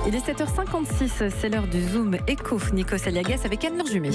Il est 7h56, c'est l'heure du Zoom Éco. Nikos Aliagas avec Anne-Laure Jumet.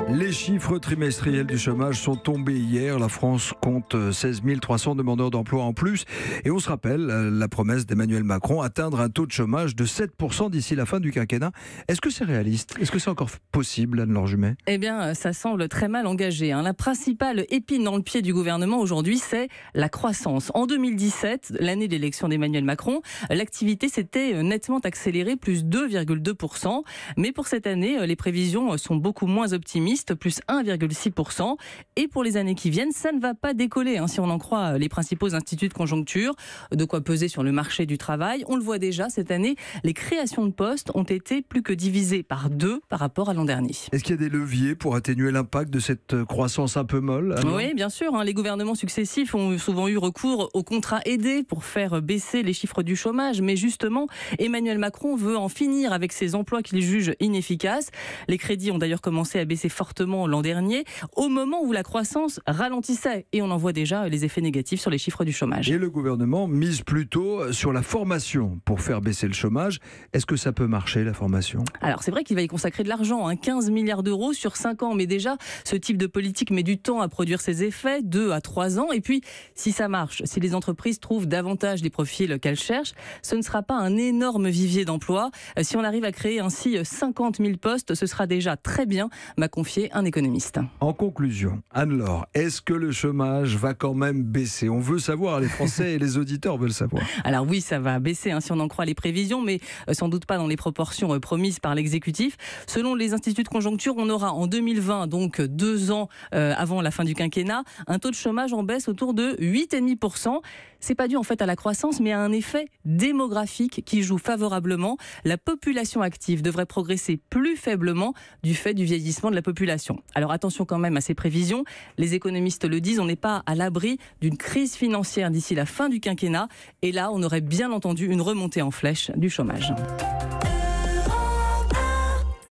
Les chiffres trimestriels du chômage sont tombés hier. La France compte 16 300 demandeurs d'emploi en plus. Et on se rappelle la promesse d'Emmanuel Macron, atteindre un taux de chômage de 7% d'ici la fin du quinquennat. Est-ce que c'est réaliste? Est-ce que c'est encore possible, Anne-Laure Jumet? Eh bien, ça semble très mal engagé. La principale épine dans le pied du gouvernement aujourd'hui, c'est la croissance. En 2017, l'année d'élection d'Emmanuel Macron, l'activité s'était nettement accélérée, plus 2,2%. Mais pour cette année, les prévisions sont beaucoup moins optimistes, plus 1,6%. Et pour les années qui viennent, ça ne va pas décoller, si on en croit les principaux instituts de conjoncture. De quoi peser sur le marché du travail. On le voit déjà, cette année, les créations de postes ont été plus que divisées par 2 par rapport à l'an dernier. Est-ce qu'il y a des leviers pour atténuer l'impact de cette croissance un peu molle? Oui, bien sûr. Les gouvernements successifs ont souvent eu recours aux contrats aidés pour faire baisser les chiffres du chômage. Mais justement, Emmanuel Macron veut en finir avec ces emplois qu'il juge inefficaces. Les crédits ont d'ailleurs commencé à baisser fortement l'an dernier, au moment où la croissance ralentissait. Et on en voit déjà les effets négatifs sur les chiffres du chômage. Et le gouvernement mise plutôt sur la formation pour faire baisser le chômage. Est-ce que ça peut marcher, la formation? Alors c'est vrai qu'il va y consacrer de l'argent, 15 milliards d'euros sur 5 ans. Mais déjà, ce type de politique met du temps à produire ses effets, 2 à 3 ans. Et puis, si ça marche, si les entreprises trouvent davantage des profils qu'elles cherchent, ce ne sera pas un énorme vivier d'emploi. Si on arrive à créer ainsi 50 000 postes, ce sera déjà très bien, m'a confié un économiste. En conclusion, Anne-Laure, est-ce que le chômage va quand même baisser? On veut savoir, les Français et les auditeurs veulent savoir. Alors oui, ça va baisser si on en croit les prévisions, mais sans doute pas dans les proportions promises par l'exécutif. Selon les instituts de conjoncture, on aura en 2020, donc 2 ans avant la fin du quinquennat, un taux de chômage en baisse autour de 8,5%. C'est pas dû en fait à la croissance, mais à un effet démographique qui joue favorablement. La population active devrait progresser plus faiblement du fait du vieillissement de la population. Alors attention quand même à ces prévisions. Les économistes le disent, on n'est pas à l'abri d'une crise financière d'ici la fin du quinquennat. Et là, on aurait bien entendu une remontée en flèche du chômage.